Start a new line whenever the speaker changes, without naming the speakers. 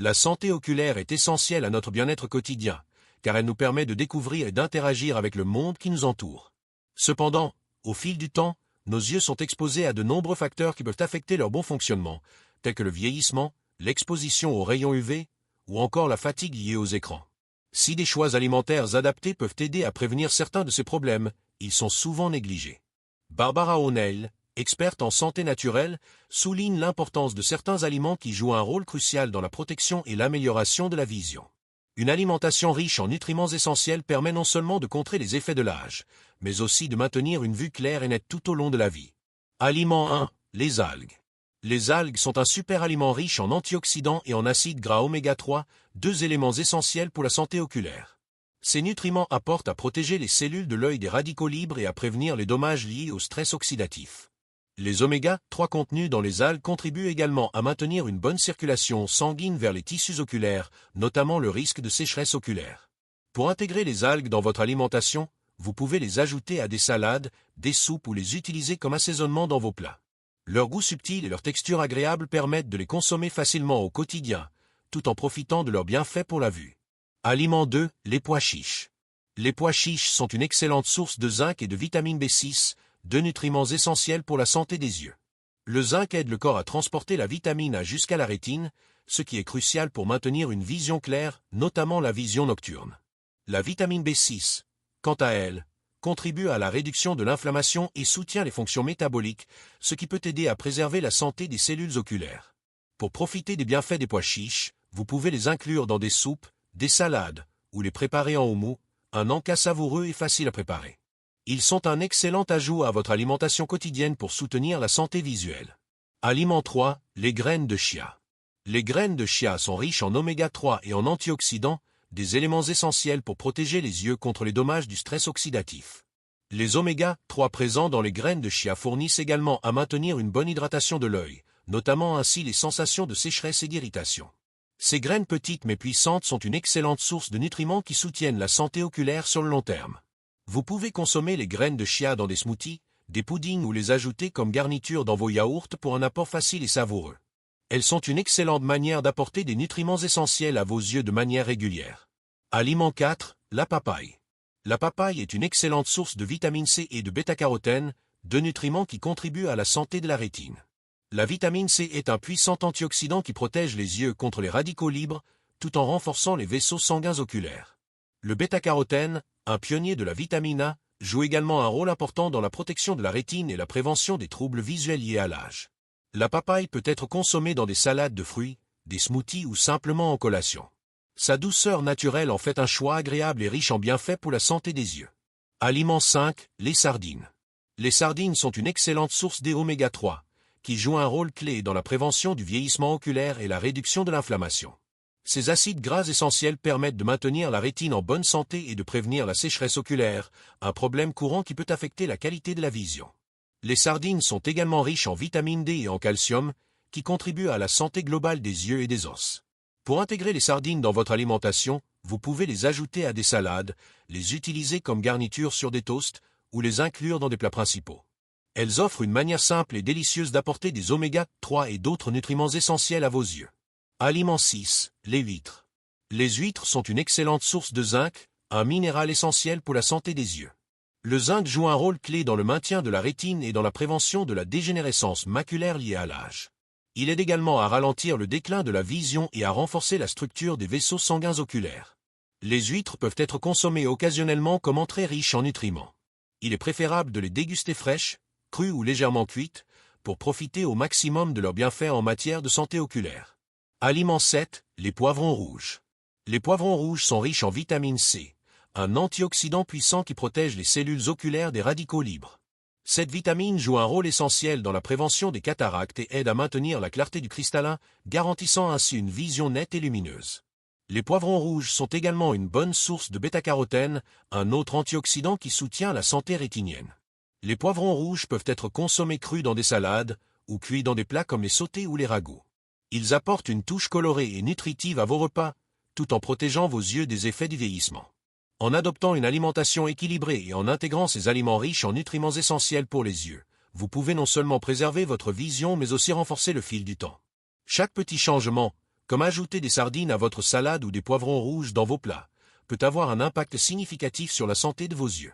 La santé oculaire est essentielle à notre bien-être quotidien, car elle nous permet de découvrir et d'interagir avec le monde qui nous entoure. Cependant, au fil du temps, nos yeux sont exposés à de nombreux facteurs qui peuvent affecter leur bon fonctionnement, tels que le vieillissement, l'exposition aux rayons UV, ou encore la fatigue liée aux écrans. Si des choix alimentaires adaptés peuvent aider à prévenir certains de ces problèmes, ils sont souvent négligés. Barbara O'Neill, experte en santé naturelle, souligne l'importance de certains aliments qui jouent un rôle crucial dans la protection et l'amélioration de la vision. Une alimentation riche en nutriments essentiels permet non seulement de contrer les effets de l'âge, mais aussi de maintenir une vue claire et nette tout au long de la vie. Aliment 1. Les algues. Les algues sont un super aliment riche en antioxydants et en acides gras oméga 3, deux éléments essentiels pour la santé oculaire. Ces nutriments apportent à protéger les cellules de l'œil des radicaux libres et à prévenir les dommages liés au stress oxydatif. Les oméga 3 contenus dans les algues contribuent également à maintenir une bonne circulation sanguine vers les tissus oculaires, notamment le risque de sécheresse oculaire. Pour intégrer les algues dans votre alimentation, vous pouvez les ajouter à des salades, des soupes ou les utiliser comme assaisonnement dans vos plats. Leur goût subtil et leur texture agréable permettent de les consommer facilement au quotidien, tout en profitant de leurs bienfaits pour la vue. Aliment 2. Les pois chiches. Les pois chiches sont une excellente source de zinc et de vitamine B6, deux nutriments essentiels pour la santé des yeux. Le zinc aide le corps à transporter la vitamine A jusqu'à la rétine, ce qui est crucial pour maintenir une vision claire, notamment la vision nocturne. La vitamine B6, quant à elle, contribue à la réduction de l'inflammation et soutient les fonctions métaboliques, ce qui peut aider à préserver la santé des cellules oculaires. Pour profiter des bienfaits des pois chiches, vous pouvez les inclure dans des soupes, des salades, ou les préparer en houmous, un encas savoureux et facile à préparer. Ils sont un excellent ajout à votre alimentation quotidienne pour soutenir la santé visuelle. Aliment 3. Les graines de chia. Les graines de chia sont riches en oméga 3 et en antioxydants, des éléments essentiels pour protéger les yeux contre les dommages du stress oxydatif. Les oméga 3 présents dans les graines de chia fournissent également à maintenir une bonne hydratation de l'œil, notamment ainsi les sensations de sécheresse et d'irritation. Ces graines petites mais puissantes sont une excellente source de nutriments qui soutiennent la santé oculaire sur le long terme. Vous pouvez consommer les graines de chia dans des smoothies, des puddings ou les ajouter comme garniture dans vos yaourts pour un apport facile et savoureux. Elles sont une excellente manière d'apporter des nutriments essentiels à vos yeux de manière régulière. Aliment 4. La papaye. La papaye est une excellente source de vitamine C et de bêta-carotène, deux nutriments qui contribuent à la santé de la rétine. La vitamine C est un puissant antioxydant qui protège les yeux contre les radicaux libres, tout en renforçant les vaisseaux sanguins oculaires. Le bêta-carotène, un pionnier de la vitamine A, joue également un rôle important dans la protection de la rétine et la prévention des troubles visuels liés à l'âge. La papaye peut être consommée dans des salades de fruits, des smoothies ou simplement en collation. Sa douceur naturelle en fait un choix agréable et riche en bienfaits pour la santé des yeux. Aliment 5. Les sardines. Les sardines sont une excellente source d'oméga 3, qui joue un rôle clé dans la prévention du vieillissement oculaire et la réduction de l'inflammation. Ces acides gras essentiels permettent de maintenir la rétine en bonne santé et de prévenir la sécheresse oculaire, un problème courant qui peut affecter la qualité de la vision. Les sardines sont également riches en vitamine D et en calcium, qui contribuent à la santé globale des yeux et des os. Pour intégrer les sardines dans votre alimentation, vous pouvez les ajouter à des salades, les utiliser comme garniture sur des toasts ou les inclure dans des plats principaux. Elles offrent une manière simple et délicieuse d'apporter des oméga 3 et d'autres nutriments essentiels à vos yeux. Aliment 6. Les huîtres. Les huîtres sont une excellente source de zinc, un minéral essentiel pour la santé des yeux. Le zinc joue un rôle clé dans le maintien de la rétine et dans la prévention de la dégénérescence maculaire liée à l'âge. Il aide également à ralentir le déclin de la vision et à renforcer la structure des vaisseaux sanguins oculaires. Les huîtres peuvent être consommées occasionnellement comme entrée riche en nutriments. Il est préférable de les déguster fraîches, crues ou légèrement cuites, pour profiter au maximum de leurs bienfaits en matière de santé oculaire. Aliment 7. Les poivrons rouges. Les poivrons rouges sont riches en vitamine C, un antioxydant puissant qui protège les cellules oculaires des radicaux libres. Cette vitamine joue un rôle essentiel dans la prévention des cataractes et aide à maintenir la clarté du cristallin, garantissant ainsi une vision nette et lumineuse. Les poivrons rouges sont également une bonne source de bêta-carotène, un autre antioxydant qui soutient la santé rétinienne. Les poivrons rouges peuvent être consommés crus dans des salades, ou cuits dans des plats comme les sautés ou les ragoûts. Ils apportent une touche colorée et nutritive à vos repas, tout en protégeant vos yeux des effets du vieillissement. En adoptant une alimentation équilibrée et en intégrant ces aliments riches en nutriments essentiels pour les yeux, vous pouvez non seulement préserver votre vision mais aussi renforcer le fil du temps. Chaque petit changement, comme ajouter des sardines à votre salade ou des poivrons rouges dans vos plats, peut avoir un impact significatif sur la santé de vos yeux.